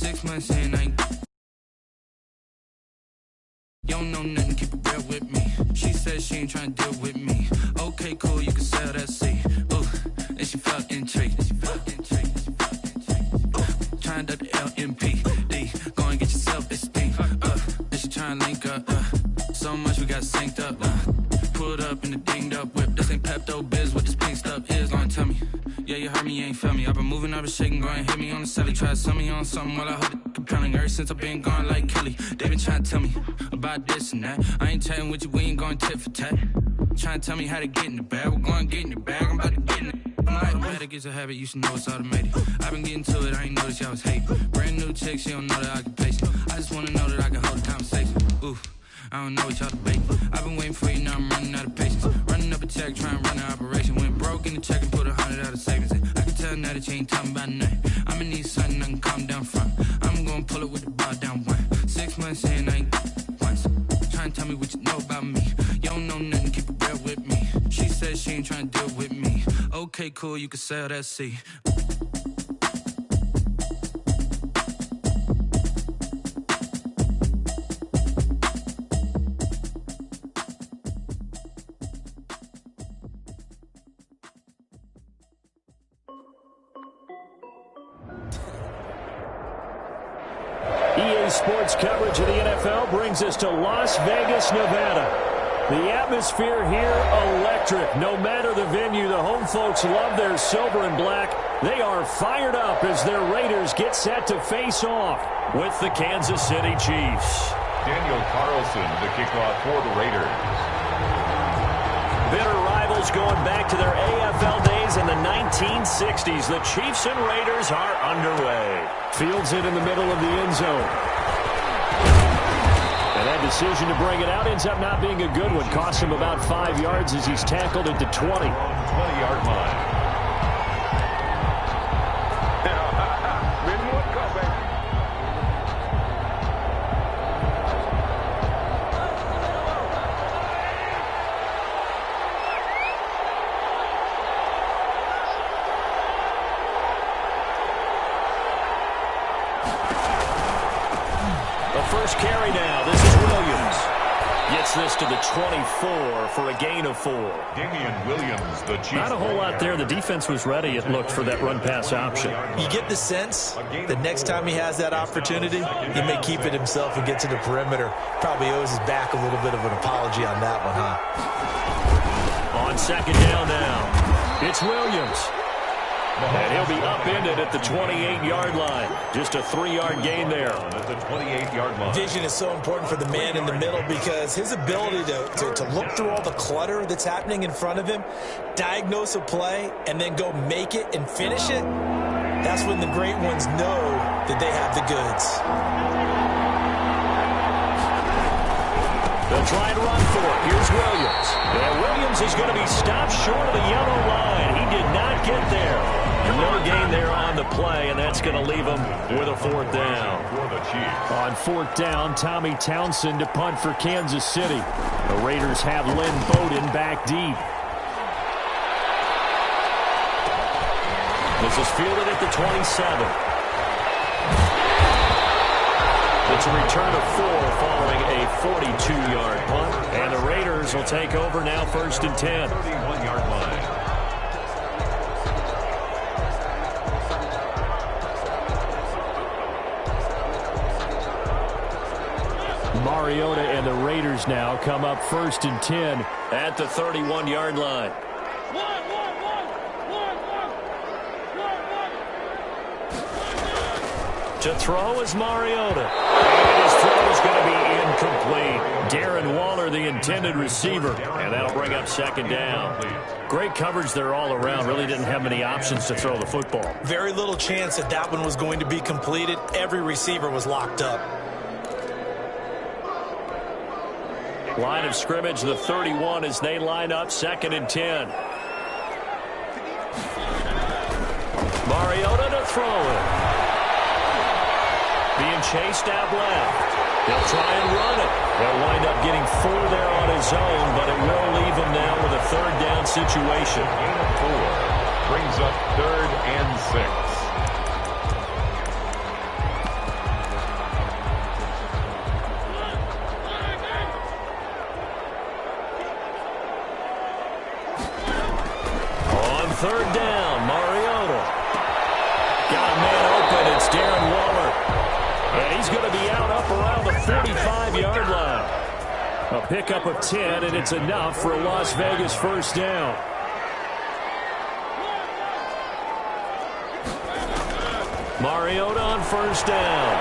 6 months in, I ain't. You don't know nothing, keep it real with me. She said she ain't trying to deal with me. Okay, cool, you can sell that seat. Ooh, and she felt intrigued. Trying to the LMPD. Go and get your self-esteem. And she trying to link up. So much we got synced up. Pulled up in the dinged up whip. This ain't Pepto-Biz, what this pink stuff is. Gonna tell me. Yeah, you heard me, you ain't felt me. I've been moving, I've been shaking, go and hit me on the celly. Try to sell me on something while I hold it compelling. Ever since I've been gone like Kelly, they been trying to tell me about this and that. I ain't chatting with you, we ain't going tit for tat. Trying to tell me how to get in the bag. We're going to get in the bag, I'm about to get in it. I'm like, automatic is a habit, you should know it's automated. I've been getting to it, I ain't noticed y'all was hating. Brand new chick, she don't know that I can pace it. I just wanna know that I can hold a conversation. Ooh, I don't know what y'all debate. I've been waiting for you, now I'm running out of patience. Running up a check, trying to run an operation. Went broke in the check and put 100 out of savings in. I can tell now that you ain't talking about nothing. I'ma need something I can calm down from. I'm gonna pull it with the bar down one. 6 months in, I ain't once. Trying to tell me what you know about me. You don't know nothing, keep it real with me. She said she ain't trying to deal with me. Okay, cool, you can sell that seat. EA Sports coverage of the NFL brings us to Las Vegas, Nevada. The atmosphere here, electric. No matter the venue, the home folks love their silver and black. They are fired up as their Raiders get set to face off with the Kansas City Chiefs. Daniel Carlson, the kickoff for the Raiders. Bitter rivals going back to their AFL days in the 1960s. The Chiefs and Raiders are underway. Fields it in the middle of the end zone. And that decision to bring it out ends up not being a good one. Costs him about 5 yards as he's tackled at the 20. 20-yard line. First carry now. This is Williams. Gets this to the 24 for a gain of 4. Damian Williams, the Chiefs. Not a whole lot there. The defense was ready, it looked, for that run-pass option. You get the sense that next time he has that opportunity, he may keep it himself and get to the perimeter. Probably owes his back a little bit of an apology on that one, huh? On second down now, it's Williams. And he'll be upended at the 28-yard line. Just a 3-yard gain there. At the 28-yard line. Vision is so important for the man in the middle because his ability to look through all the clutter that's happening in front of him, diagnose a play, and then go make it and finish it, that's when the great ones know that they have the goods. They'll try and run for it. Here's Williams. And Williams is going to be stopped short of the yellow line. He did not get there. No gain there on the play, and that's going to leave him with a 4th down. On 4th down, Tommy Townsend to punt for Kansas City. The Raiders have Lynn Bowden back deep. This is fielded at the 27. It's a return of 4 following a 42-yard punt. And the Raiders will take over now 1st and 10. 31-yard line. Mariota and the Raiders now come up 1st and 10 at the 31-yard line. To throw is Mariota. And his throw is going to be incomplete. Darren Waller, the intended receiver. And that'll bring up 2nd down. Great coverage there all around. Really didn't have many options to throw the football. Very little chance that that one was going to be completed. Every receiver was locked up. Line of scrimmage, the 31, as they line up 2nd and 10. Mariota to throw it. Being chased out left. They'll try and run it. They'll wind up getting 4 there on his own, but it will leave him now with a 3rd down situation. Gain of 4 brings up 3rd and 6. third down, Mariota. Got a man open. It's Darren Waller. And he's going to be out up around the 45-yard line. A pickup of 10, and it's enough for a Las Vegas first down. Mariota on first down.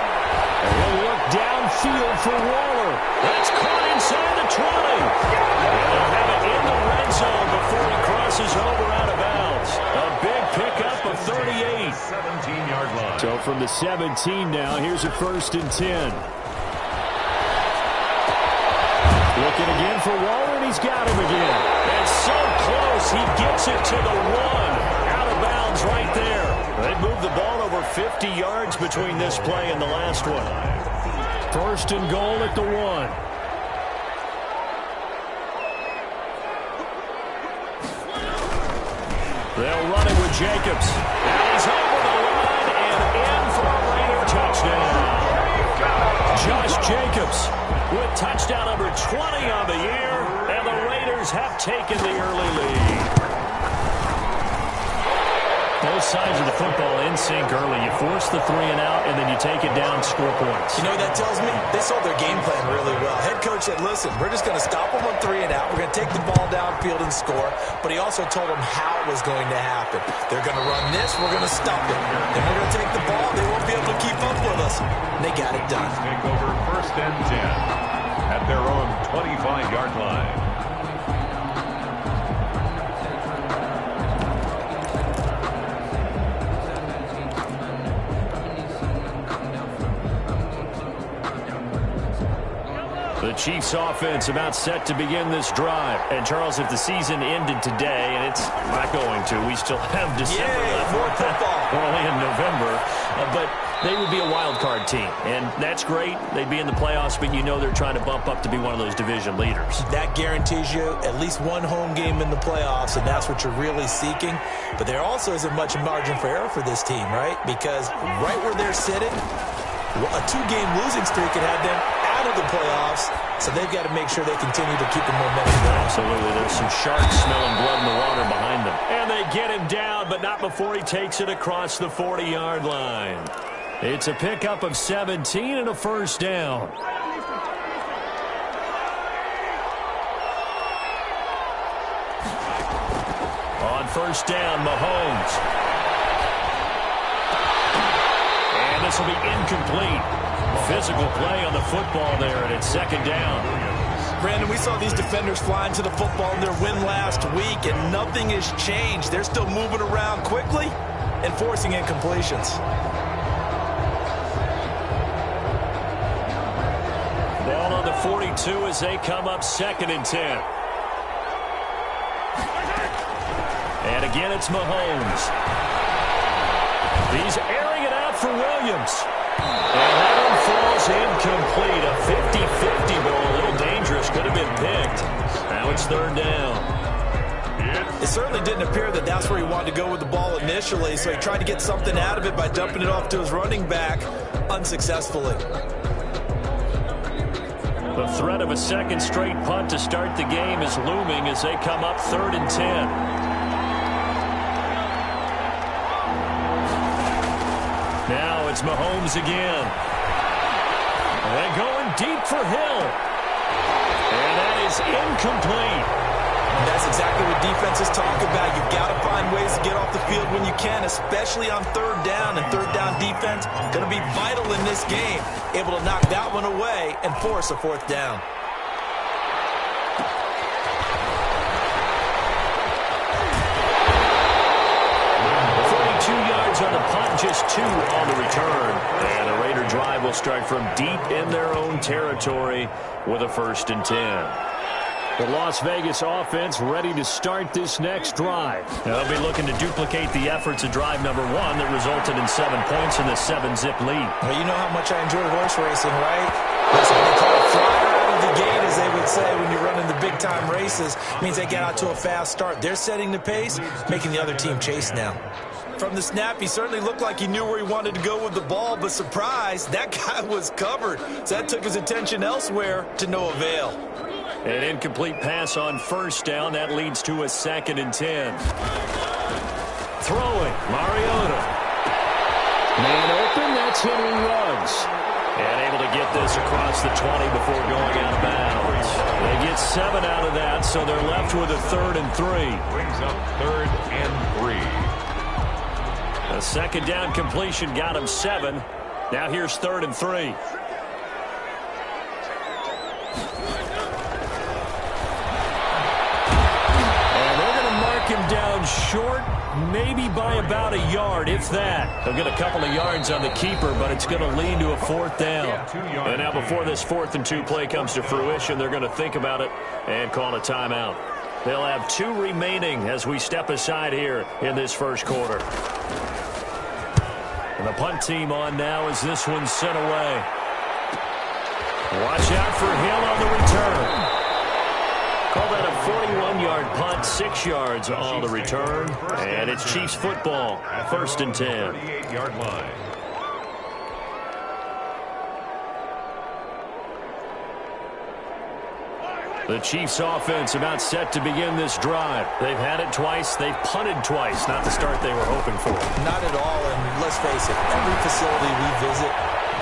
And he'll look downfield for Waller. That's caught inside the 20. And they'll have it in the red zone before he crosses over out of bounds. A big pickup of 38. 17-yard line. So from the 17 now, here's a 1st and 10. Looking again for Waller, and he's got him again. And so close, he gets it to the 1. Out of bounds right there. They moved the ball over 50 yards between this play and the last one. 1st and goal at the 1. They'll run it with Jacobs. And he's over the line and in for a Raider touchdown. Josh Jacobs with touchdown number 20 on the year, and the Raiders have taken the early lead. Both sides of the football in sync early. You force the 3 and out, and then you take it down, score points. You know what that tells me? They saw their game plan really well. Head coach said, listen, we're just going to stop them on 3 and out. We're going to take the ball downfield and score. But he also told them how it was going to happen. They're going to run this. We're going to stop it. Then we're going to take the ball. They won't be able to keep up with us. And they got it done. Take over 1st and 10 at their own 25-yard line. The Chiefs offense about set to begin this drive. And, Charles, if the season ended today, and it's not going to, we still have December left. More football. We're only in November. But they would be a wild card team. And that's great. They'd be in the playoffs, but you know they're trying to bump up to be one of those division leaders. That guarantees you at least one home game in the playoffs, and that's what you're really seeking. But there also isn't much margin for error for this team, right? Because right where they're sitting, a 2-game losing streak could have them out of the playoffs, so they've got to make sure they continue to keep the momentum going. Absolutely. There's some sharks smelling blood in the water behind them. And they get him down, but not before he takes it across the 40-yard line. It's a pickup of 17 and a first down. On first down, Mahomes. And this will be incomplete. Physical play on the football there, and it's 2nd down. Brandon, we saw these defenders flying to the football in their win last week, and nothing has changed. They're still moving around quickly and forcing incompletions. Ball on the 42 as they come up 2nd and 10. And again, it's Mahomes. He's airing it out for Williams. And that one falls incomplete. A 50-50 ball, a little dangerous. Could have been picked. Now it's 3rd down. It certainly didn't appear that that's where he wanted to go with the ball initially, so he tried to get something out of it by dumping it off to his running back unsuccessfully. The threat of a 2nd straight punt to start the game is looming as they come up 3rd and 10. Now it's Mahomes again. And going deep for Hill. And that is incomplete. And that's exactly what defenses talk about. You've got to find ways to get off the field when you can, especially on 3rd down. And 3rd down defense going to be vital in this game. Able to knock that one away and force a 4th down. On the punt, just 2 on the return. And the Raider drive will start from deep in their own territory with a 1st and 10. The Las Vegas offense ready to start this next drive. They'll be looking to duplicate the efforts of drive number 1 that resulted in 7 points in the 7-zip lead. Well, you know how much I enjoy horse racing, right? That's what they call a flyer out of the gate, as they would say when you're running the big-time races. It means they get out to a fast start. They're setting the pace, making the other team chase now. From the snap, he certainly looked like he knew where he wanted to go with the ball, but surprise, that guy was covered. So that took his attention elsewhere to no avail. An incomplete pass on first down. That leads to a 2nd and 10. Throwing, Mariota. Man open, that's Henry Ruggs. And able to get this across the 20 before going out of bounds. They get 7 out of that, so they're left with a 3rd and 3. Brings up 3rd and 3. A 2nd down completion got him 7. Now here's 3rd and 3. Him down short, maybe by about a yard, if that. They'll get a couple of yards on the keeper, but it's going to lead to a 4th down. And now before this 4th and 2 play comes to fruition, they're going to think about it and call a timeout. They'll have 2 remaining as we step aside here in this first quarter. And the punt team on now as this one's sent away. Watch out for Hill on the return. Call that a 41-yard punt, 6 yards on the return. And it's Chiefs football, 1st and 10. 38-yard line. The Chiefs offense about set to begin this drive. They've had it twice. They've punted twice. Not the start they were hoping for. Not at all, and let's face it, every facility we visit,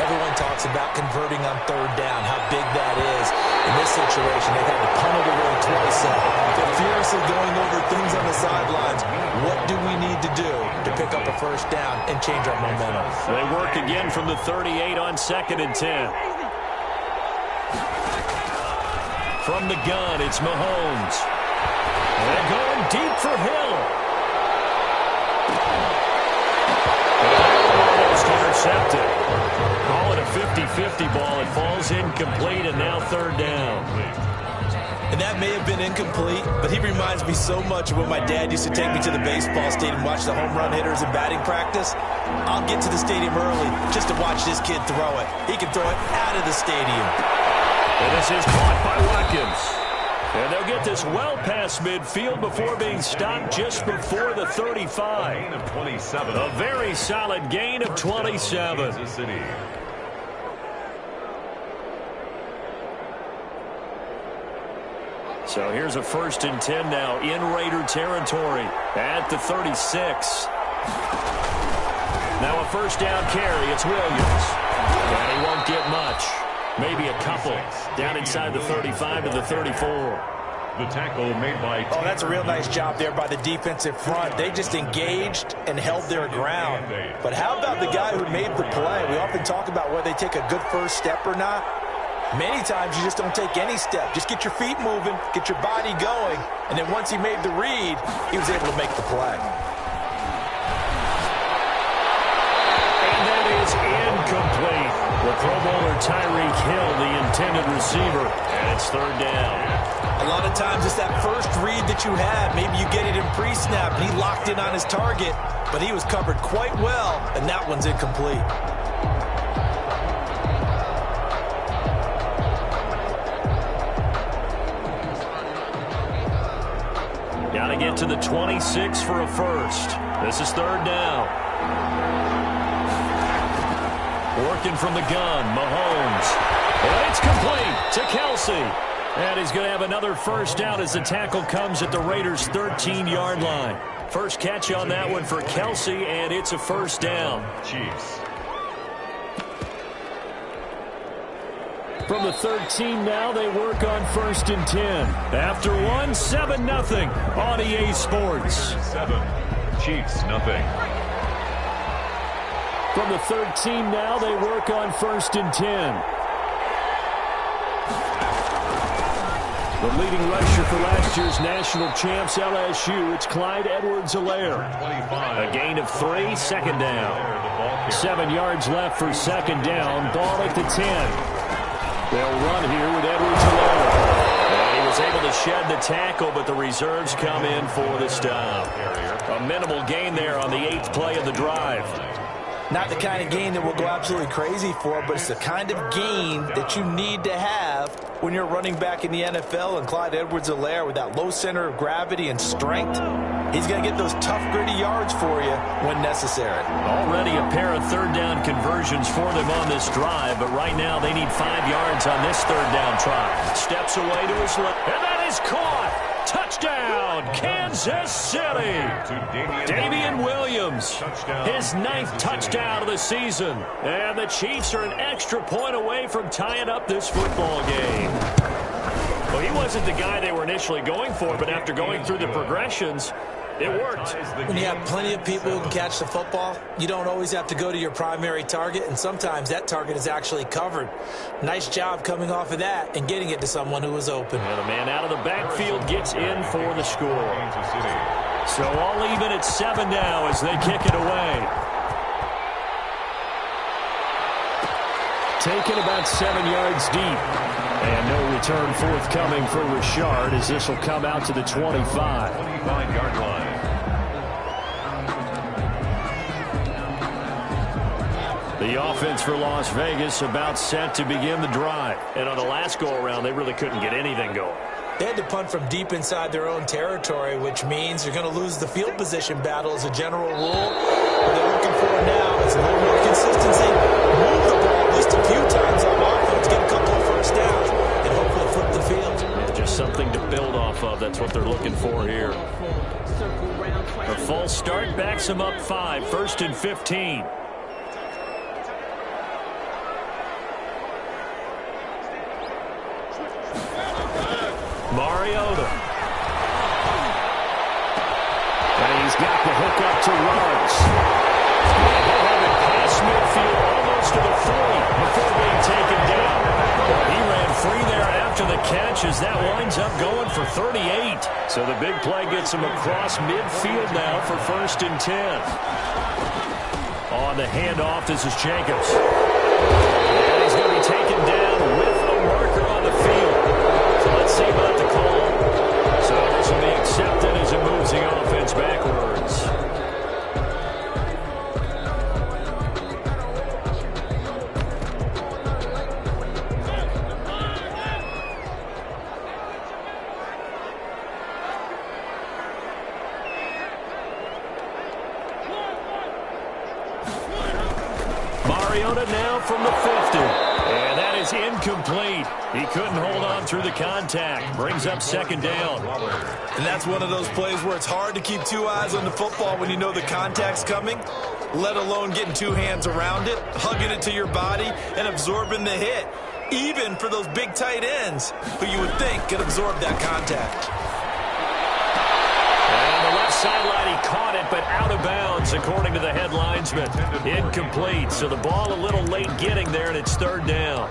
everyone talks about converting on 3rd down, how big that is. In this situation, they've had to punt it away twice. They're furiously going over things on the sidelines. What do we need to do to pick up a 1st down and change our momentum? They work again from the 38 on 2nd and 10. From the gun, it's Mahomes. They're going deep for Hill. Almost intercepted. Call it a 50-50 ball. It falls incomplete, and now 3rd down. And that may have been incomplete, but he reminds me so much of when my dad used to take me to the baseball stadium and watch the home run hitters in batting practice. I'll get to the stadium early just to watch this kid throw it. He can throw it out of the stadium. And this is caught by Watkins. And they'll get this well past midfield before being stopped just before the 35. A gain of 27. A very solid gain of 27. Kansas City. So here's a 1st and 10 now in Raider territory at the 36. Now a 1st down carry. It's Williams. And he won't get much. Maybe a couple. Down inside the 35 to the 34. The tackle made by... Oh, that's a real nice job there by the defensive front. They just engaged and held their ground. But how about the guy who made the play? We often talk about whether they take a good first step or not. Many times you just don't take any step. Just get your feet moving, get your body going, and then once he made the read, he was able to make the play. And that is incomplete. The Pro Bowler Tyreek Hill, the intended receiver, and it's 3rd down. A lot of times it's that first read that you have. Maybe you get it in pre-snap, and he locked in on his target, but he was covered quite well, and that one's incomplete. Got to get to the 26 for a first. This is 3rd down. Working from the gun, Mahomes. And it's complete to Kelsey. And he's going to have another 1st down as the tackle comes at the Raiders' 13-yard line. First catch on that one for Kelsey, and it's a 1st down. Chiefs. From the 13 now, they work on 1st and 10. After one, 7-0 on EA Sports. 7. Chiefs, nothing. From the 13 now, they work on 1st and 10. The leading rusher for last year's national champs, LSU, it's Clyde Edwards-Helaire. A gain of 3, 2nd down. 7 yards left for 2nd down. Ball at the 10. They'll run here with Edwards-Helaire. And he was able to shed the tackle, but the reserves come in for the stop. A minimal gain there on the 8th play of the drive. Not the kind of gain that we'll go absolutely crazy for, but it's the kind of gain that you need to have when you're running back in the NFL, and Clyde Edwards-Helaire with that low center of gravity and strength, he's going to get those tough, gritty yards for you when necessary. Already a pair of third-down conversions for them on this drive, but right now they need 5 yards on this third-down try. Steps away to his left, and that is caught. Touchdown, Kansas City. Damian Williams, his 9th touchdown of the season. And the Chiefs are an extra point away from tying up this football game. Well, he wasn't the guy they were initially going for, but after going through the progressions, it worked. When you have plenty of people who can catch the football, you don't always have to go to your primary target, and sometimes that target is actually covered. Nice job coming off of that and getting it to someone who was open. And a man out of the backfield gets in for the score. So all even at 7 now as they kick it away. Taken about 7 yards deep. And no return forthcoming for Richard as this will come out to the 25. 25-yard line. The offense for Las Vegas about set to begin the drive. And on the last go-around, they really couldn't get anything going. They had to punt from deep inside their own territory, which means you're going to lose the field position battle as a general rule. What they're looking for now is a little more consistency. Move the ball at least a few times on offense, get a couple of first downs, and hopefully flip the field. Yeah, just something to build off of. That's what they're looking for here. A false start backs them up 5, 1st and 15. Mariota. And he's got the hook up to Ruggs. He'll have it past midfield almost to the 40 before being taken down. He ran free there after the catch as that winds up going for 38. So the big play gets him across midfield now for 1st and 10. On the handoff, this is Jacobs. And he's going to be taken down with a marker on the field. So let's see about the call. So this will be accepted as it moves the offense backwards. Mariota now from the 50. And that is incomplete. He couldn't hold on through the contact. Brings up 2nd down. And that's one of those plays where it's hard to keep 2 eyes on the football when you know the contact's coming, let alone getting 2 hands around it, hugging it to your body, and absorbing the hit, even for those big tight ends who you would think could absorb that contact. And the left sideline, he caught it, but out of bounds, according to the head linesman. Incomplete, so the ball a little late getting there, and it's 3rd down.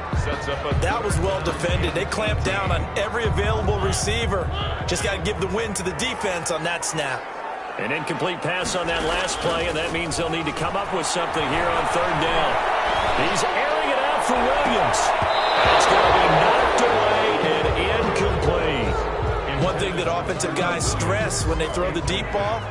That was well defended. They clamped down on every available receiver. Just got to give the win to the defense on that snap. An incomplete pass on that last play, and that means they'll need to come up with something here on 3rd down. He's airing it out for Williams. It's going to be knocked away and incomplete. One thing that offensive guys stress when they throw the deep ball,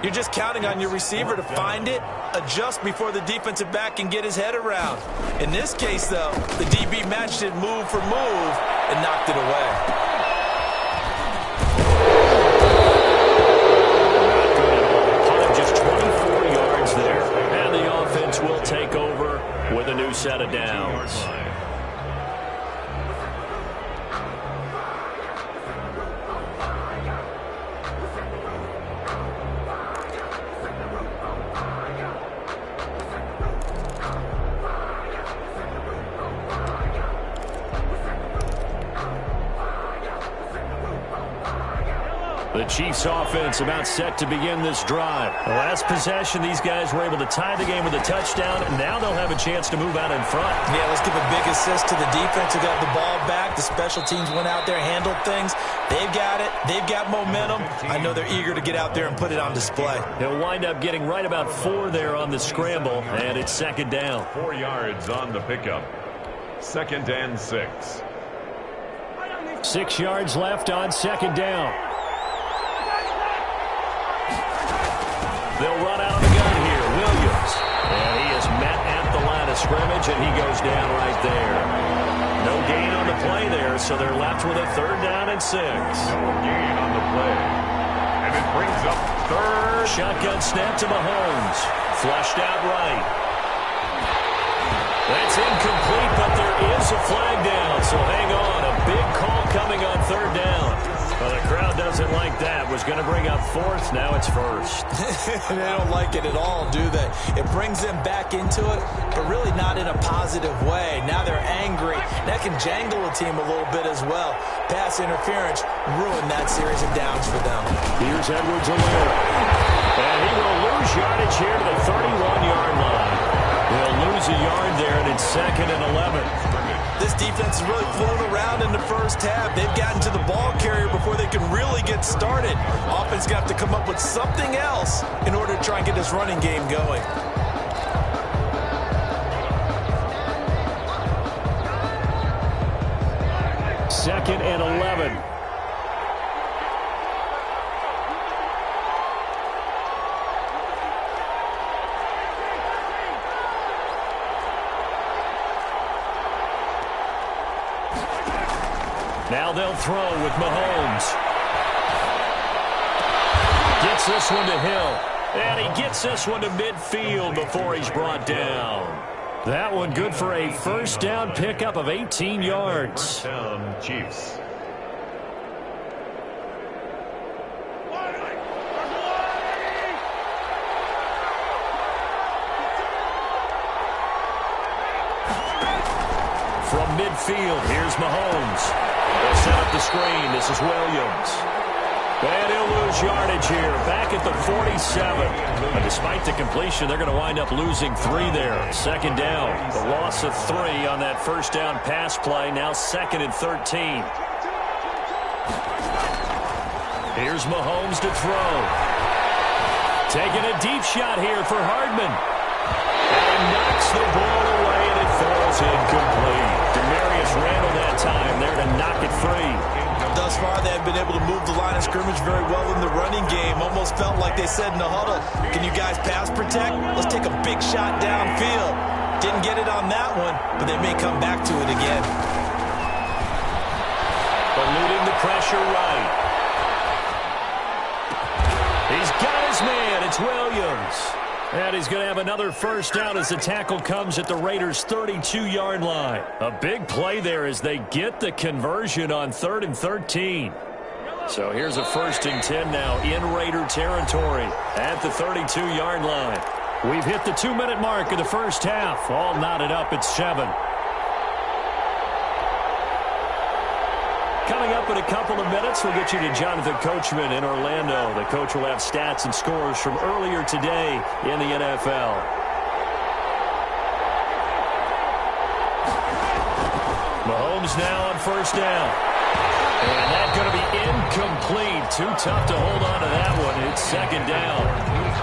you're just counting on your receiver to find it, adjust before the defensive back can get his head around. In this case, though, the DB matched it move for move and knocked it away. Punt of just 24 yards there. And the offense will take over with a new set of downs. The Chiefs offense about set to begin this drive. The last possession, these guys were able to tie the game with a touchdown, and now they'll have a chance to move out in front. Yeah, let's give a big assist to the defense who got the ball back. The special teams went out there, handled things. They've got it. They've got momentum. I know they're eager to get out there and put it on display. He'll wind up getting right about 4 there on the scramble, and it's 2nd down. 4 yards on the pickup. 2nd and 6. 6 yards left on 2nd down. They'll run out of the gun here. Williams. And he is met at the line of of scrimmage, and he goes down right there. No gain on the play there, so they're left with a 3rd down and 6. No gain on the play. And it brings up 3rd. Shotgun snap to Mahomes. Flushed out right. That's incomplete, but there is a flag down, so hang on. A big call coming on 3rd down. Well, the crowd doesn't like that. Was going to bring up 4th. Now it's 1st. They don't like it at all, do they? It brings them back into it, but really not in a positive way. Now they're angry. That can jangle a team a little bit as well. Pass interference ruined that series of downs for them. Here's Edwards-Helaire. And he will lose yardage here to the 31-yard line. He'll lose a yard there, and it's 2nd and 11. This defense has really flown around in the first half. They've gotten to the ball carrier before they can really get started. Offense got to come up with something else in order to try and get this running game going. Second and 11. Now they'll throw with Mahomes. Gets this one to Hill. And he gets this one to midfield before he's brought down. That one good for a 1st down pickup of 18 yards. 1st down, Chiefs. From midfield, here's Mahomes. They'll set up the screen. This is Williams. And he'll lose yardage here, back at the 47. But despite the completion, they're going to wind up losing 3 there. 2nd down. The loss of 3 on that 1st down pass play. Now 2nd and 13. Here's Mahomes to throw. Taking a deep shot here for Hardman. And knocks the ball away, and it falls incomplete. Demarius Randall that time there to knock it free. Thus far, they have been able to move the line of scrimmage very well in the running game. Almost felt like they said in the huddle, can you guys pass protect? Let's take a big shot downfield. Didn't get it on that one, but they may come back to it again. Eluding the pressure right. He's got his man. It's Williams. And he's going to have another 1st down as the tackle comes at the Raiders' 32-yard line. A big play there as they get the conversion on 3rd and 13. So here's a 1st and 10 now in Raider territory at the 32-yard line. We've hit the 2-minute mark of the first half. All knotted up at 7. Coming up in a couple of minutes, we'll get you to Jonathan Coachman in Orlando. The coach will have stats and scores from earlier today in the NFL. Mahomes now on 1st down. And that's going to be incomplete. Too tough to hold on to that one. It's 2nd down.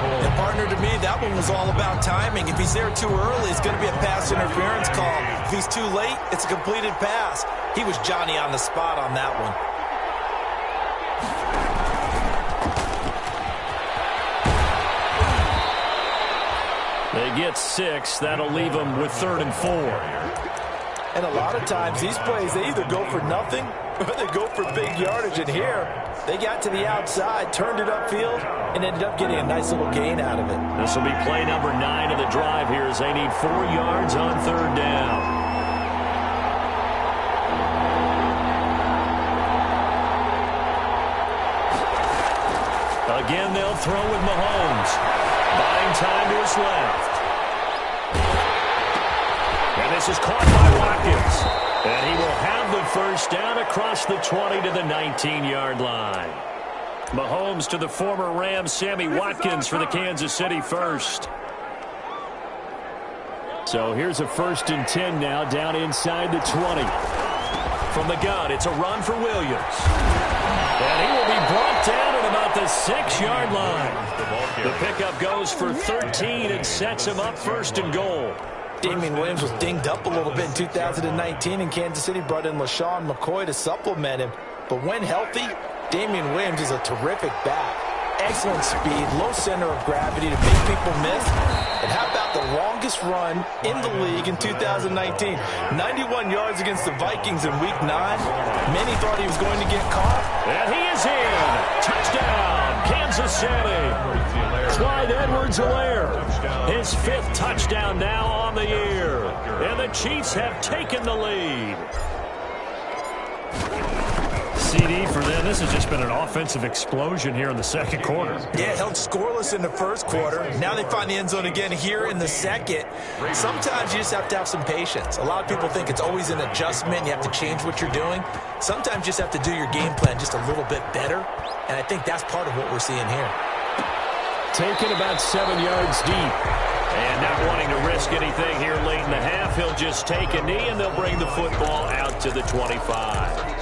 And partner, to me, that one was all about timing. If he's there too early, it's going to be a pass interference call. If he's too late, it's a completed pass. He was Johnny on the spot on that one. They get 6. That'll leave them with 3rd and 4. And a lot of times, these plays, they either go for nothing or they go for big yardage. And here, they got to the outside, turned it upfield, and ended up getting a nice little gain out of it. This will be play number 9 of the drive here as they need 4 yards on 3rd down. Again, they'll throw with Mahomes. Buying time to his left. And this is caught by Watkins. And he will have the 1st down across the 20 to the 19-yard line. Mahomes to the former Rams, Sammy Watkins for the Kansas City 1st. So here's a 1st and 10 now down inside the 20. From the gun, it's a run for Williams. And he will be brought down at about the 6-yard line. The pickup goes for 13 and sets him up 1st and goal. Damian Williams was dinged up a little bit in 2019, and Kansas City brought in LaShawn McCoy to supplement him. But when healthy, Damian Williams is a terrific back. excellent speed, low center of gravity to make people miss. And how about the longest run in the league in 2019? 91 yards against the Vikings in Week 9. Many thought he was going to get caught. And he is in. Touchdown, Kansas City. Clyde Edwards-Helaire, his 5th touchdown now on the year. And the Chiefs have taken the lead. CD for them. This has just been an offensive explosion here in the second quarter. Yeah, held scoreless in the first quarter. Now they find the end zone again here in the second. Sometimes you just have to have some patience. A lot of people think it's always an adjustment. You have to change what you're doing. Sometimes you just have to do your game plan just a little bit better. And I think that's part of what we're seeing here. Taken about 7 yards deep. And not wanting to risk anything here late in the half, he'll just take a knee and they'll bring the football out to the 25.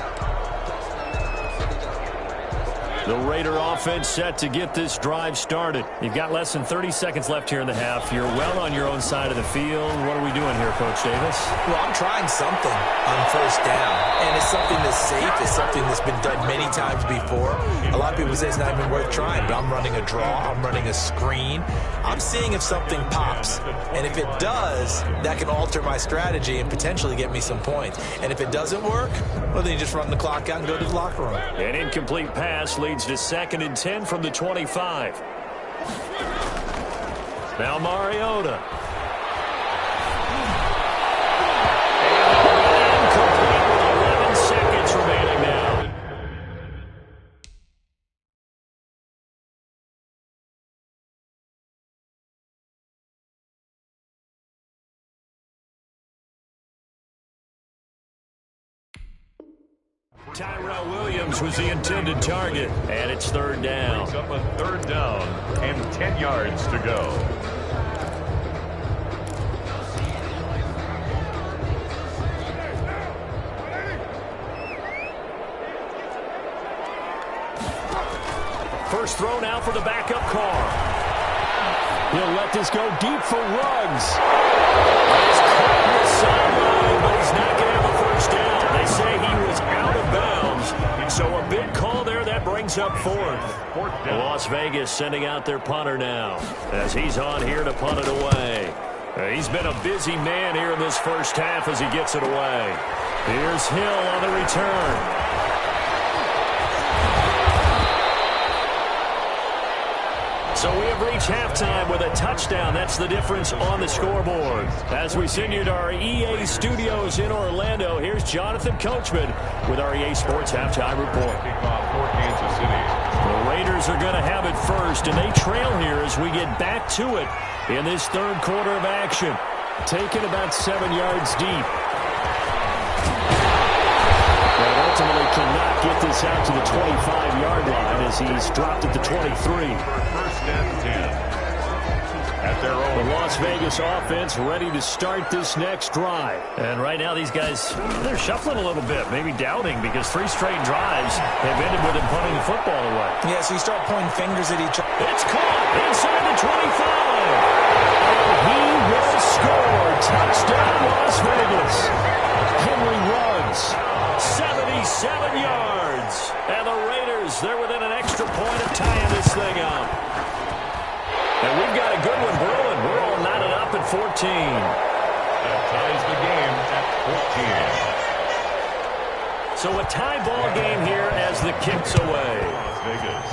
The Raider offense set to get this drive started. You've got less than 30 seconds left here in the half. You're well on your own side of the field. What are we doing here, Coach Davis? Well, I'm trying something on first down, and it's something that's safe. It's something that's been done many times before. A lot of people say it's not even worth trying, but I'm running a draw. I'm running a screen. I'm seeing if something pops, and if it does, that can alter my strategy and potentially get me some points. And if it doesn't work, well, then you just run the clock out and go to the locker room. An incomplete pass leads to 2nd and 10 from the 25. Now Mariota. Incomplete with 11 seconds remaining now. Tyrell Williams was the intended target, and it's 3rd down. Brings up a 3rd down and 10 yards to go. First throw now for the backup car. He'll let this go deep for Ruggs. He's caught in the sideline, but he's not going to have a first down. They say he was out of bounds. So a big call there that brings up 4th. Las Vegas sending out their punter now as he's on here to punt it away. He's been a busy man here in this first half as he gets it away. Here's Hill on the return. So we have reached halftime with a touchdown. That's the difference on the scoreboard. As we send you to our EA studios in Orlando, here's Jonathan Coachman with our EA Sports Halftime Report. Kickoff for Kansas City. The Raiders are going to have it first, and they trail here as we get back to it in this 3rd quarter of action. Taken about 7 yards deep. But ultimately cannot get this out to the 25-yard line as he's dropped at the 23. 1st and 10. At their own. The Las Vegas offense ready to start this next drive. And right now these guys, they're shuffling a little bit, maybe doubting, because 3 straight drives have ended with them punting the football away. Yeah, so you start pointing fingers at each other. It's caught inside the 25. And he will score. Touchdown, Las Vegas. Henry Ruggs, 77 yards. And the Raiders, they're within an extra point of tying this thing up. And we've got a good one brewing. We're all knotted up at 14. That ties the game at 14. So a tie ball game here as the kick's away. Las Vegas.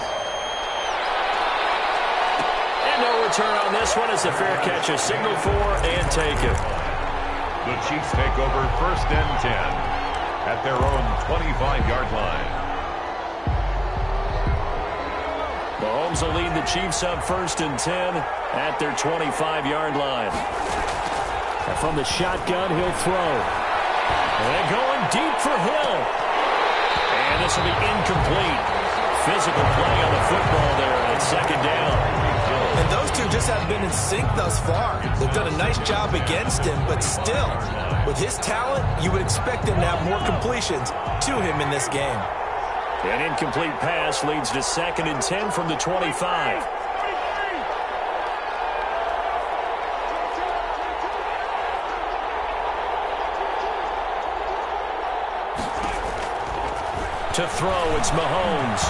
And no return on this one as a fair catch, a signal for and taken. The Chiefs take over 1st and 10 at their own 25-yard line. Mahomes will lead the Chiefs up 1st and 10 at their 25-yard line. And from the shotgun, he'll throw. And going deep for Hill. And this will be incomplete. Physical play on the football there at 2nd down. And those two just haven't been in sync thus far. They've done a nice job against him, but still, with his talent, you would expect him to have more completions to him in this game. An incomplete pass leads to 2nd and 10 from the 25. To throw, it's Mahomes.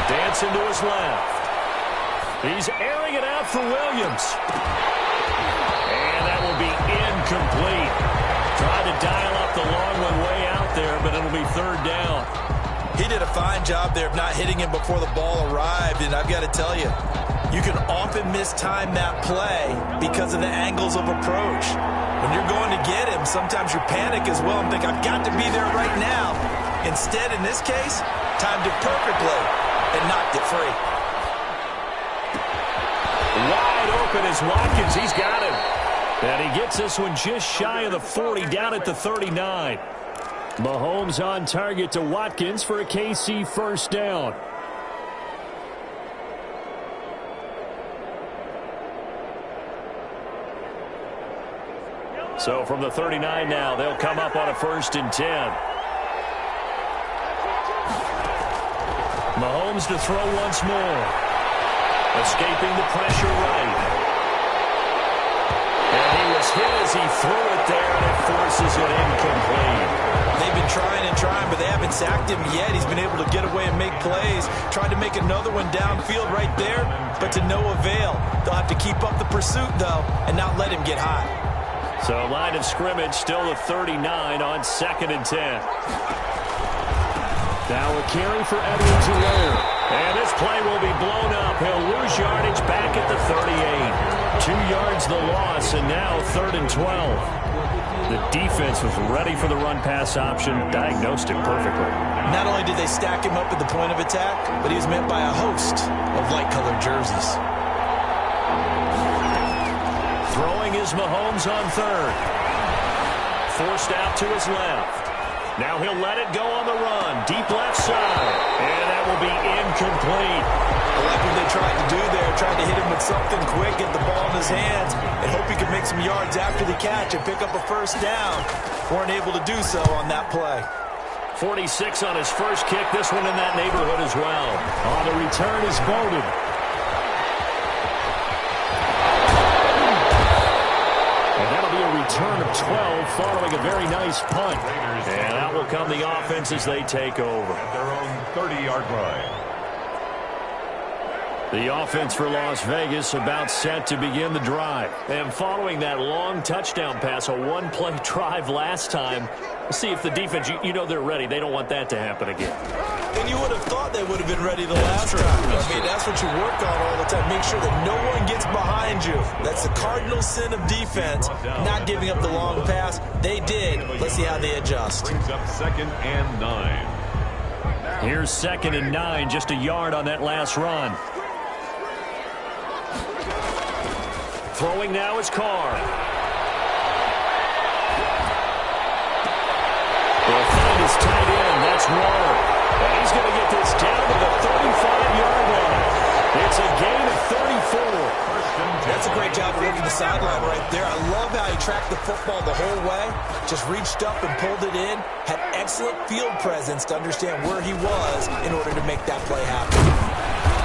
Dancing to his left. He's airing it out for Williams. And that will be incomplete. Tried to dial up the long one way out there, but it'll be third down. He did a fine job there of not hitting him before the ball arrived, and I've got to tell you, you can often mistime that play because of the angles of approach. When you're going to get him, sometimes you panic as well and think, I've got to be there right now. Instead, in this case, timed it perfectly and knocked it free. Wide open is Watkins. He's got him. And he gets this one just shy of the 40, down at the 39. Mahomes on target to Watkins for a KC first down. So from the 39 now, they'll come up on a 1st and 10. Mahomes to throw once more. Escaping the pressure right. And he was hit as he threw it there, and it forces it incomplete. They've been trying and trying, but they haven't sacked him yet. He's been able to get away and make plays. Tried to make another one downfield right there, but to no avail. They'll have to keep up the pursuit, though, and not let him get hot. So line of scrimmage still the 39 on 2nd and 10. Now a carry for Edwards-Helaire. And this play will be blown up. He'll lose yardage back at the 38. 2 yards the loss, and now 3rd and 12. The defense was ready for the run-pass option, diagnosed it perfectly. Not only did they stack him up at the point of attack, but he was met by a host of light-colored jerseys. Throwing is Mahomes on 3rd. Forced out to his left. Now he'll let it go on the run. Deep left side. And that will be incomplete. I like what they tried to do there. Tried to hit him with something quick, get the ball in his hands, and hope he could make some yards after the catch and pick up a first down. Weren't able to do so on that play. 46 on his first kick. This one in that neighborhood as well. On the return is Bowden. And that'll be a return of 12 following a very nice punt. And out will come the offense as they take over. At their own 30-yard line. The offense for Las Vegas about set to begin the drive. And following that long touchdown pass, a one-play drive last time, we'll see if the defense, you know they're ready. They don't want that to happen again. And you would have thought they would have been ready the last time. I mean, that's what you work on all the time. Make sure that no one gets behind you. That's the cardinal sin of defense, not giving up the long pass. They did. Let's see how they adjust. Brings up 2nd and 9. Here's 2nd and 9, just a yard on that last run. Throwing now is Carr. They'll find his tight end. That's Waller. And he's going to get this down to the 35-yard line. It's a gain of 34. That's a great job of working the sideline right there. I love how he tracked the football the whole way. Just reached up and pulled it in. Had excellent field presence to understand where he was in order to make that play happen.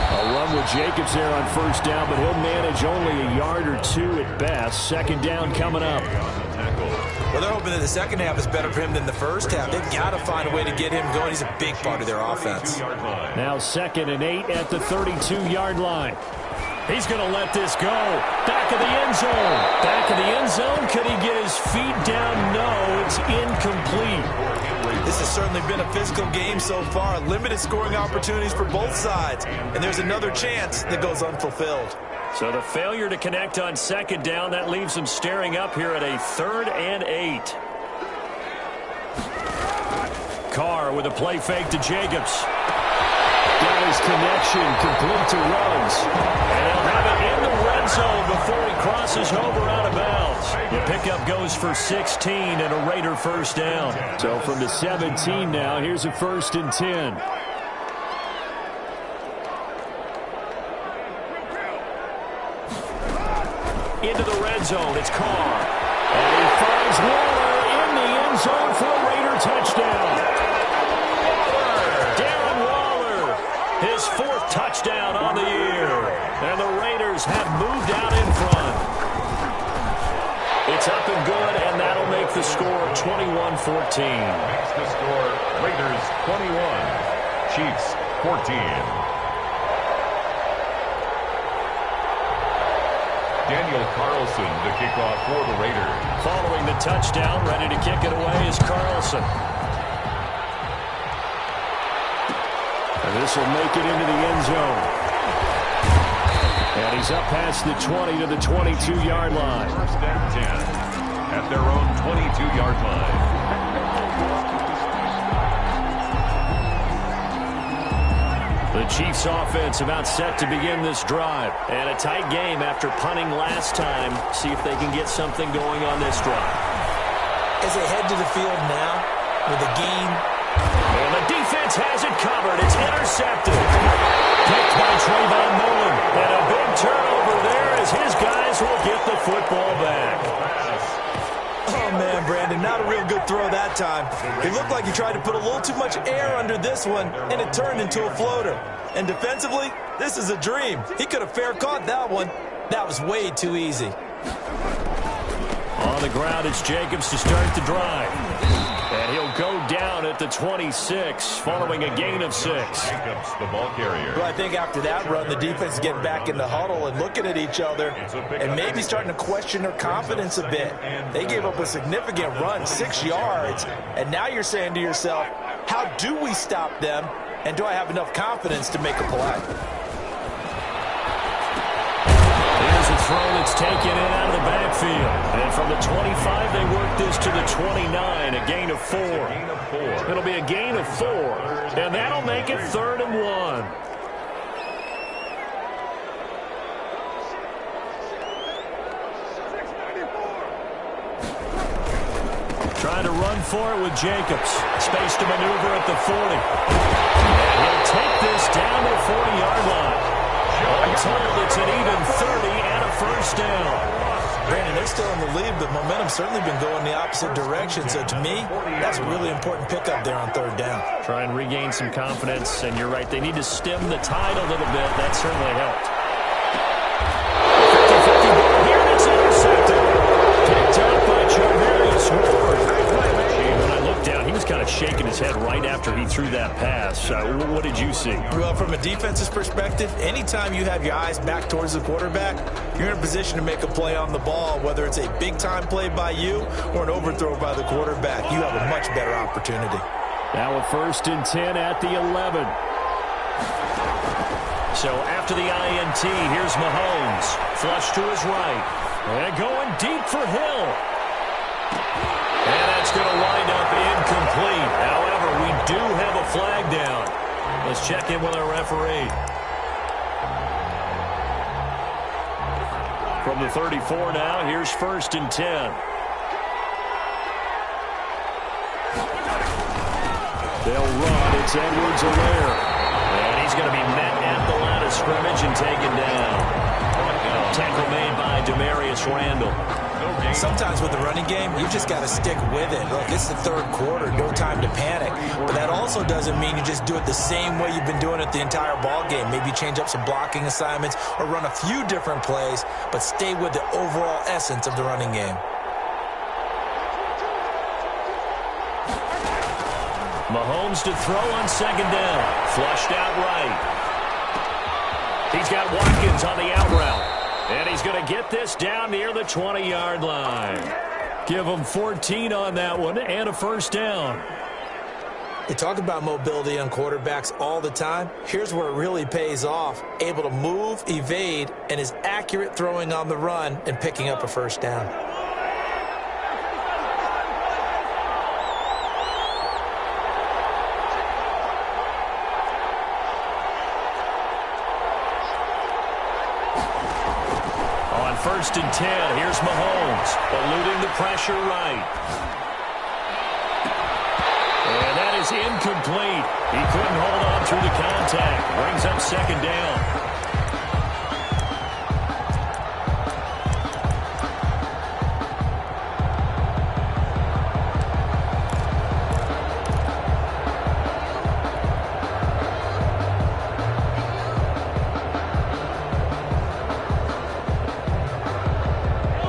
A run with Jacobs there on first down, but he'll manage only a yard or 2 at best. 2nd down coming up. Well, they're hoping that the second half is better for him than the first half. They've got to find a way to get him going. He's a big part of their offense. Now 2nd and 8 at the 32-yard line. He's going to let this go. Back of the end zone. Back of the end zone. Could he get his feet down? No, it's incomplete. This has certainly been a physical game so far. Limited scoring opportunities for both sides. And there's another chance that goes unfulfilled. So the failure to connect on 2nd down, that leaves them staring up here at a 3rd and 8. Carr with a play fake to Jacobs. Got his connection, complete to Ruggs. And he'll have it in the red zone before he crosses over out of bounds. The pickup goes for 16 and a Raider first down. So from the 17 now, here's a 1st and 10. Into the red zone, it's Carr. And he finds Waller in the end zone for a Raider touchdown. His 4th touchdown on the year. And the Raiders have moved out in front. It's up and good, and that'll make the score 21-14. Makes the score Raiders 21, Chiefs 14. Daniel Carlson to kick off for the Raiders. Following the touchdown, ready to kick it away is Carlson. And this will make it into the end zone. And he's up past the 20 to the 22-yard line. First and 10 at their own 22-yard line. The Chiefs offense about set to begin this drive. And a tight game after punting last time. See if they can get something going on this drive. As they head to the field now with a gain. And the defense has it covered. It's intercepted. Picked by Trayvon Mullen. And a big turnover there as his guys will get the football back. Oh, man, Brandon, not a real good throw that time. It looked like he tried to put a little too much air under this one, and it turned into a floater. And defensively, this is a dream. He could have fair caught that one. That was way too easy. On the ground, it's Jacobs to start the drive. And he'll go down at the 26, following a gain of 6. Jacobs, the ball carrier. Well, I think after that run, the defense is getting back in the huddle and looking at each other and maybe starting to question their confidence a bit. They gave up a significant run, 6 yards, and now you're saying to yourself, how do we stop them, and do I have enough confidence to make a play? Here's a throw that's taken in out of the backfield. And from the 25, they work this to the 29, a gain of 4. It'll be a gain of 4, and that'll make it 3rd and 1. Trying to run for it with Jacobs. Space to maneuver at the 40. And he'll take this down to the 40-yard line. All told, it's an even 30 and a first down. Brandon, they're still in the lead, but momentum's certainly been going the opposite direction. So to me, that's a really important pickup there on 3rd down. Try and regain some confidence, and you're right, they need to stem the tide a little bit. That certainly helped. 50-50 ball here, and it's intercepted. Picked up by Charvarius Ward. When I looked down, he was kind of shaking his head right after he threw that pass. What did you see? Well, from a defense's perspective, anytime you have your eyes back towards the quarterback, you're in a position to make a play on the ball, whether it's a big-time play by you or an overthrow by the quarterback. You have a much better opportunity. Now a 1st and 10 at the 11. So after the INT, here's Mahomes. Flush to his right. And going deep for Hill. And that's going to wind up incomplete. However, we do have a flag down. Let's check in with our referee. From the 34 now, here's 1st and 10. They'll run. It's Edwards-Helaire. And he's going to be met at the line of scrimmage and taken down. Tackle made by Demarius Randall. Sometimes with the running game, you just got to stick with it. Look, it's the 3rd quarter, no time to panic. But that also doesn't mean you just do it the same way you've been doing it the entire ball game. Maybe change up some blocking assignments or run a few different plays, but stay with the overall essence of the running game. Mahomes to throw on 2nd down. Flushed out right. He's got Watkins on the out route. And he's going to get this down near the 20-yard line. Give him 14 on that one and a first down. They talk about mobility on quarterbacks all the time. Here's where it really pays off. Able to move, evade, and is accurate throwing on the run and picking up a first down. On 1st and 10, here's Mahomes, eluding the pressure right. And that is incomplete. He couldn't hold on through the contact. Brings up 2nd down.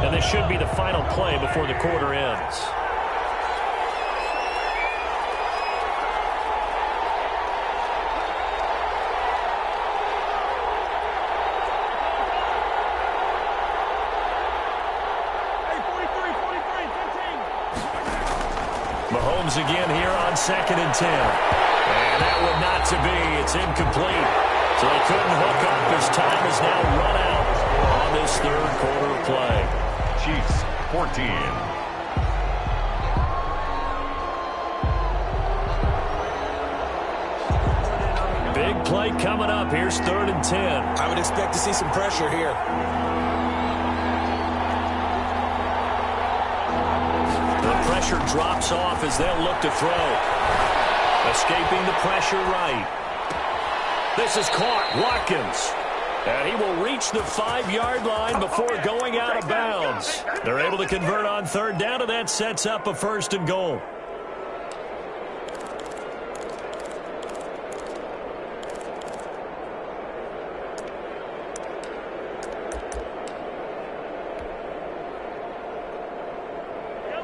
And this should be the final play before the quarter ends. Williams again here on 2nd and 10. And that one not to be. It's incomplete. So they couldn't hook up as time is now run out on this third quarter of play. Chiefs 14. Big play coming up. Here's 3rd and 10. I would expect to see some pressure here. The pressure drops off as they'll look to throw. Escaping the pressure right. This is caught. Watkins. And he will reach the 5-yard line before going out of bounds. They're able to convert on 3rd down, and that sets up a 1st and goal.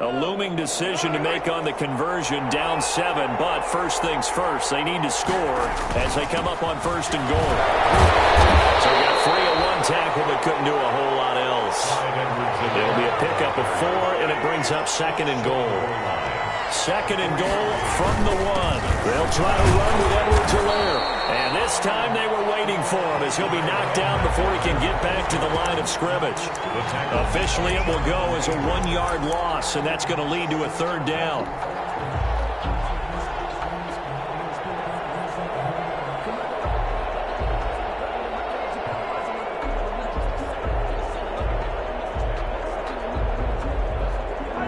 A looming decision to make on the conversion, down 7, but first things first, they need to score as they come up on 1st and goal. So we got 3-1 tackle, but couldn't do a whole lot else. It'll be a pickup of 4, and it brings up 2nd and goal. 2nd and goal from the 1. They'll try to run with Edwards-Helaire. And this time they were waiting for him as he'll be knocked down before he can get back to the line of scrimmage. Officially, it will go as a 1-yard loss, and that's going to lead to a 3rd down.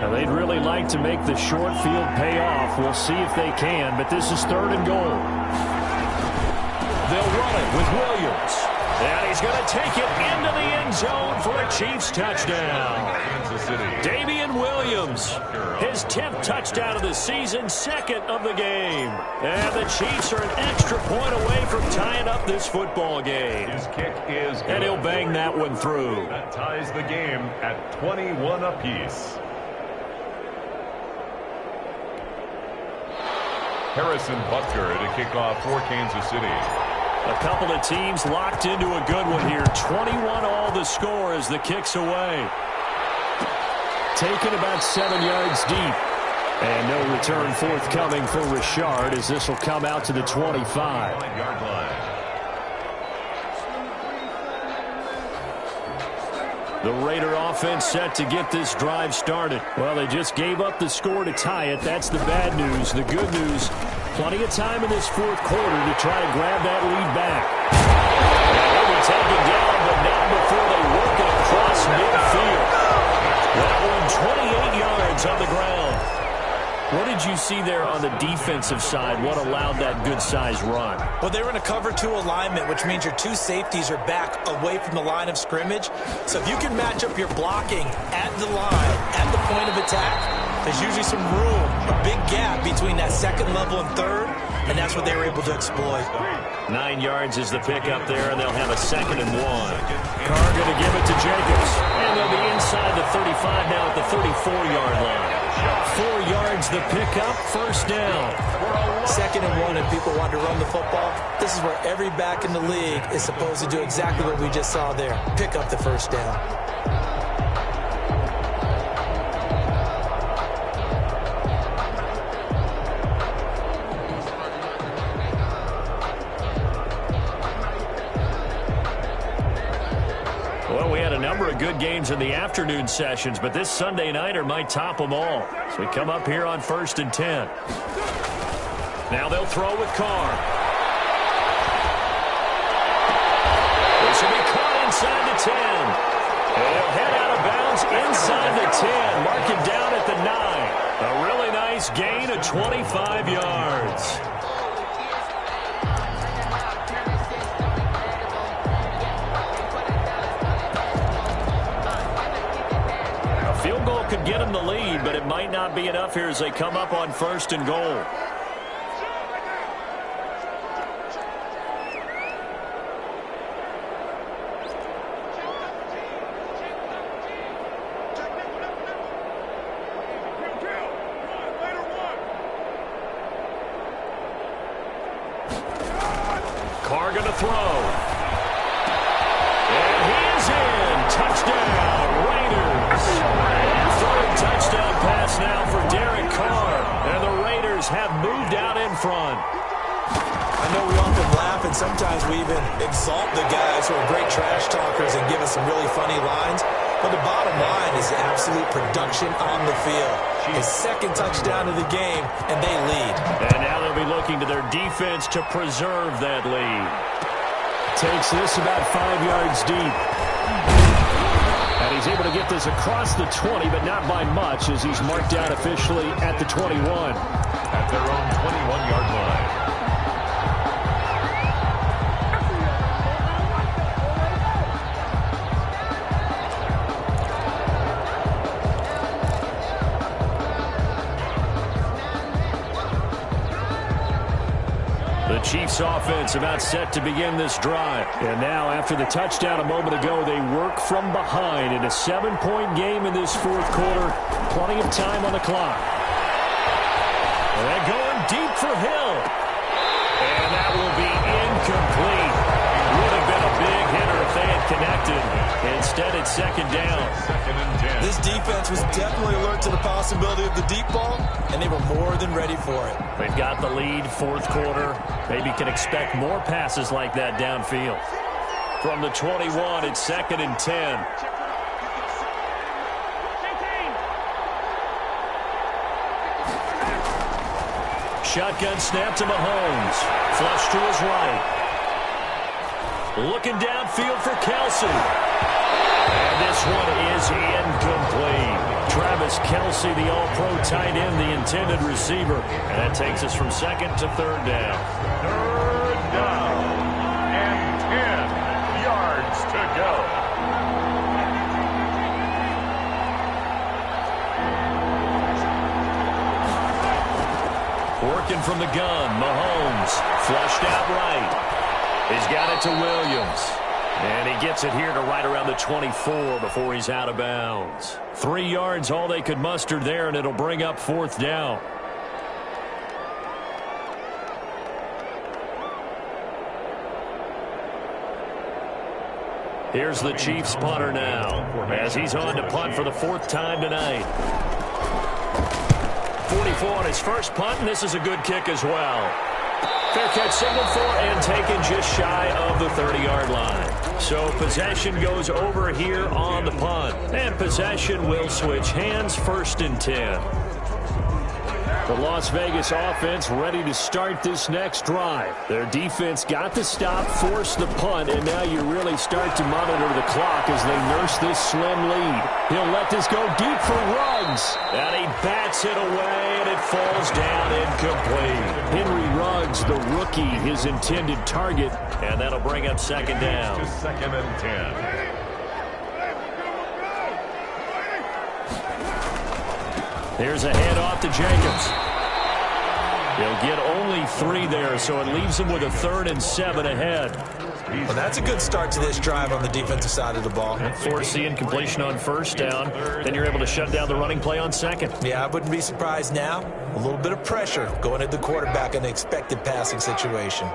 Now, they'd really like to make the short field pay off. We'll see if they can, but this is 3rd and goal. They'll run it with Williams. And he's going to take it into the end zone for a Chiefs touchdown. Damian Williams, his 10th touchdown of the season, 2nd of the game. And the Chiefs are an extra point away from tying up this football game. His kick is good. And he'll bang that one through. That ties the game at 21 apiece. Harrison Butker to kick off for Kansas City. A couple of teams locked into a good one here. 21 all the score as the kick's away. Taken about 7 yards deep. And no return forthcoming for Richard as this will come out to the 25. 5-yard line. The Raider offense set to get this drive started. Well, they just gave up the score to tie it. That's the bad news. The good news, plenty of time in this 4th quarter to try to grab that lead back. They'll be taken down, but not before they work it across midfield. That one 28 yards on the ground. What did you see there on the defensive side? What allowed that good-sized run? Well, they were in a cover 2 alignment, which means your 2 safeties are back away from the line of scrimmage. So if you can match up your blocking at the line, at the point of attack, there's usually some room, a big gap between that 2nd level and 3rd, and that's what they were able to exploit. 9 yards is the pickup there, and they'll have a 2nd and 1. Carr going to give it to Jacobs, and they'll be inside the 35 now at the 34-yard line. 4 yards the pickup, 1st down. 2nd and 1, and people want to run the football. This is where every back in the league is supposed to do exactly what we just saw there. Pick up the 1st down. Well, we had a number of good games in the afternoon sessions, but this Sunday nighter might top them all. So we come up here on 1st and 10. Now they'll throw with Carr. This will be caught inside the 10. And they'll head out of bounds inside the 10. Mark it down at the 9. A really nice gain of 25 yards. Field goal could get them the lead, but it might not be enough here as they come up on 1st and goal. Carr going to throw. And he is in. Touchdown, Raiders. Third touchdown pass now for Derek Carr. And the Raiders front. I know we often laugh, and sometimes we even exalt the guys who are great trash talkers and give us some really funny lines. But the bottom line is absolute production on the field. His second touchdown of the game, and they lead. And now they'll be looking to their defense to preserve that lead. Takes this about 5 yards deep. And he's able to get this across the 20, but not by much, as he's marked out officially at the 21. At their own 21-yard line. The Chiefs offense about set to begin this drive. And now, after the touchdown a moment ago, they work from behind in a 7-point game in this fourth quarter. Plenty of time on the clock. And they're going deep for Hill. And that will be incomplete. Would have been a big hitter if they had connected. Instead, it's second down. Second and 10. This defense was definitely alert to the possibility of the deep ball, and they were more than ready for it. They've got the lead, fourth quarter. Maybe can expect more passes like that downfield. From the 21, it's second and 10. Shotgun snap to Mahomes. Flush to his right. Looking downfield for Kelsey. And this one is incomplete. Travis Kelsey, the all-pro tight end, the intended receiver. And that takes us from second to third down. Third down. And 10 yards to go. Working from the gun, Mahomes. Flushed out right. He's got it to Williams. And he gets it here to right around the 24 before he's out of bounds. 3 yards, all they could muster there, and it'll bring up fourth down. Here's the Chiefs punter now, as he's on to punt for the fourth time tonight. 44 on his first punt, and this is a good kick as well. Fair catch signaled for and taken just shy of the 30-yard line. So possession goes over here on the punt. And possession will switch hands, first and 10. The Las Vegas offense ready to start this next drive. Their defense got the stop, forced the punt, and now you really start to monitor the clock as they nurse this slim lead. He'll let this go deep for Ruggs. And he bats it away, and it falls down incomplete. Henry Ruggs, the rookie, his intended target. And that'll bring up second down. To second and 10. Here's a handoff to Jacobs. He'll get only 3 there, so it leaves him with a 3rd and 7 ahead. Well, that's a good start to this drive on the defensive side of the ball. Force the incompletion on first down. Then you're able to shut down the running play on second. Yeah, I wouldn't be surprised now. A little bit of pressure going at the quarterback in an expected passing situation.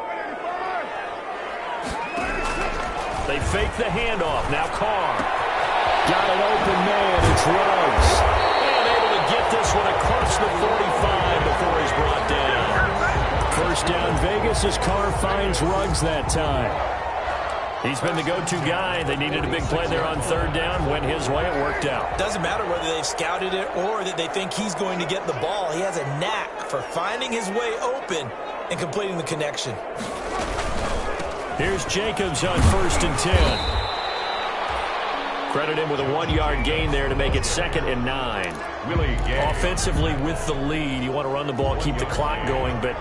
They fake the handoff. Now Carr. Got an open man. It's Ruggs. Get this one across the 45 before he's brought down. First down Vegas as Carr finds Ruggs that time. He's been the go-to guy. They needed a big play there on third down. Went his way. It worked out. Doesn't matter whether they've scouted it or that they think he's going to get the ball. He has a knack for finding his way open and completing the connection. Here's Jacobs on first and 10. Credit him with a 1-yard gain there to make it second and 9. Offensively with the lead, you want to run the ball, keep the clock going, but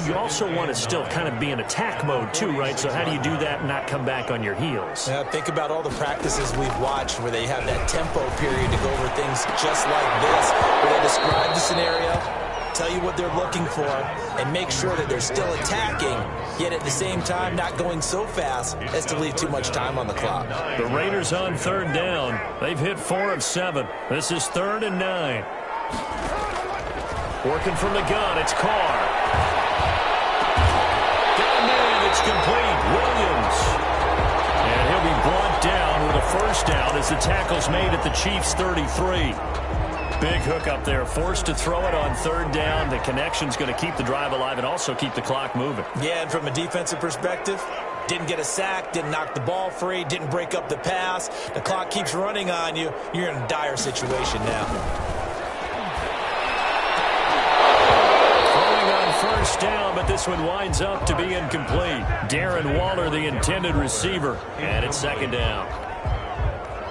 you also want to still kind of be in attack mode too, right? So how do you do that and not come back on your heels? Yeah, think about all the practices we've watched where they have that tempo period to go over things just like this, where they describe the scenario, tell you what they're looking for, and make sure that they're still attacking, yet at the same time not going so fast as to leave too much time on the clock. The Raiders on third down. They've hit 4 of 7. This is 3rd and 9. Working from the gun, it's Carr. Got a man, it's complete. Williams. And he'll be brought down with a first down as the tackle's made at the Chiefs' 33. Big hook up there. Forced to throw it on third down. The connection's going to keep the drive alive and also keep the clock moving. Yeah, and from a defensive perspective, didn't get a sack, didn't knock the ball free, didn't break up the pass. The clock keeps running on you. You're in a dire situation now. Throwing on first down, but this one winds up to be incomplete. Darren Waller, the intended receiver, and it's second down.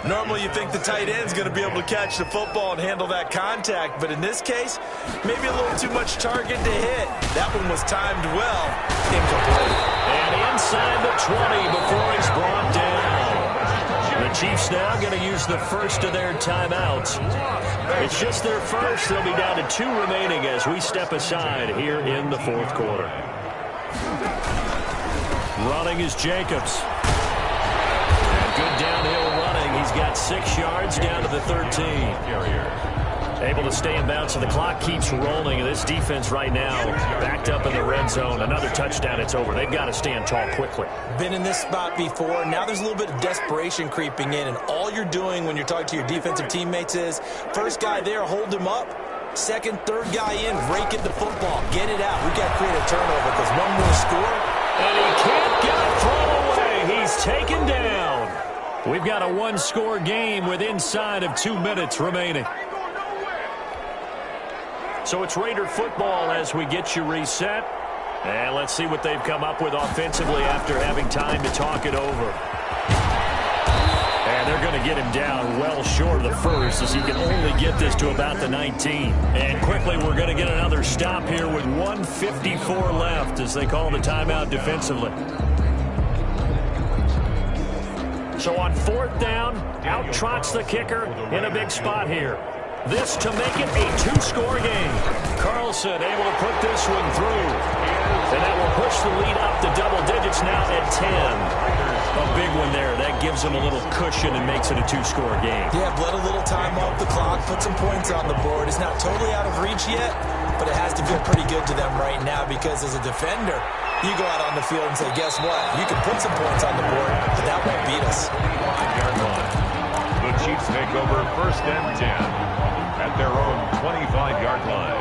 Normally you think the tight end's going to be able to catch the football and handle that contact, but in this case, maybe a little too much target to hit. That one was timed well. Incomplete. And inside the 20 before he's brought down. The Chiefs now going to use the first of their timeouts. It's just their first. They'll be down to 2 remaining as we step aside here in the fourth quarter. Running is Jacobs. And good downhill running. He's got 6 yards down to the 13. Able to stay in bounds, so the clock keeps rolling. And this defense right now backed up in the red zone. Another touchdown, it's over. They've got to stand tall quickly. Been in this spot before. Now there's a little bit of desperation creeping in, and all you're doing when you're talking to your defensive teammates is first guy there, hold him up. Second, third guy in, rake at the football. Get it out. We've got to create a turnover because one more score. And he can't get a throw away. He's taken down. We've got a 1-score game with inside of 2 minutes remaining. So it's Raider football as we get you reset. And let's see what they've come up with offensively after having time to talk it over. And they're going to get him down well short of the first as he can only get this to about the 19. And quickly we're going to get another stop here with 1:54 left as they call the timeout defensively. So on fourth down, out trots the kicker in a big spot here. This to make it a 2-score game. Carlson able to put this one through. And that will push the lead up to double digits now at 10. A big one there. That gives them a little cushion and makes it a 2-score game. Yeah, bled a little time off the clock, put some points on the board. It's not totally out of reach yet, but it has to feel pretty good to them right now because as a defender, you go out on the field and say, guess what? You can put some points on the board, but that won't beat us. The Chiefs take over first and 10 at their own 25-yard line.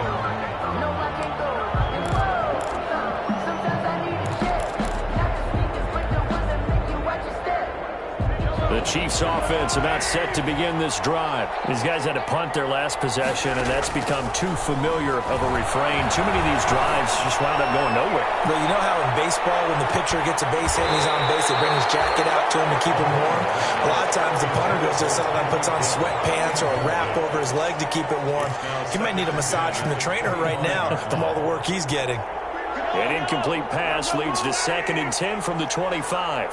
The Chiefs offense about set to begin this drive. These guys had to punt their last possession, and that's become too familiar of a refrain. Too many of these drives just wound up going nowhere. But you know how in baseball, when the pitcher gets a base hit and he's on base, they bring his jacket out to him to keep him warm? A lot of times the punter goes to the sideline, puts on sweatpants or a wrap over his leg to keep it warm. He might need a massage from the trainer right now from all the work he's getting. An incomplete pass leads to 2nd and 10 from the 25.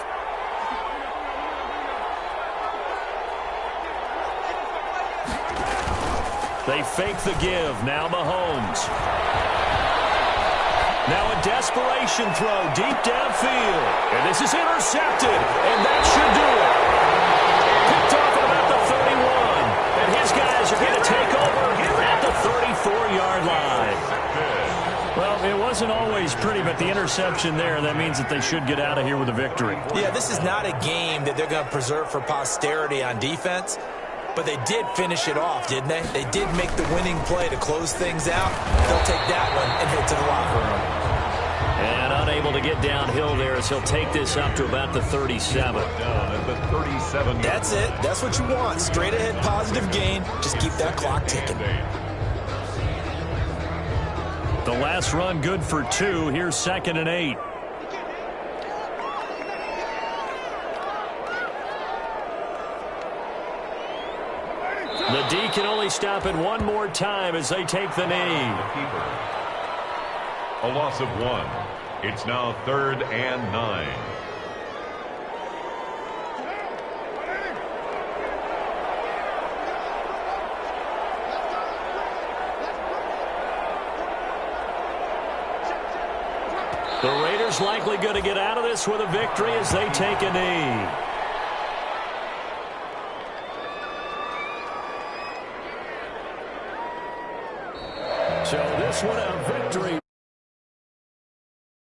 They fake the give. Now Mahomes. Now a desperation throw deep downfield. And this is intercepted. And that should do it. Picked off at about the 31. And his guys are going to take over at the 34-yard line. Well, it wasn't always pretty, but the interception there, that means that they should get out of here with a victory. Yeah, this is not a game that they're going to preserve for posterity on defense. But they did finish it off, didn't they? They did make the winning play to close things out. They'll take that one and head to the locker room. And unable to get downhill there as he'll take this up to about the 37. Down at the 37. That's it. That's what you want. Straight ahead, positive gain. Just keep that clock ticking. The last run good for 2. Here's 2nd and 8. The D can only stop it one more time as they take the knee. A loss of 1. It's now 3rd and 9. The Raiders likely going to get out of this with a victory as they take a knee. So this one a victory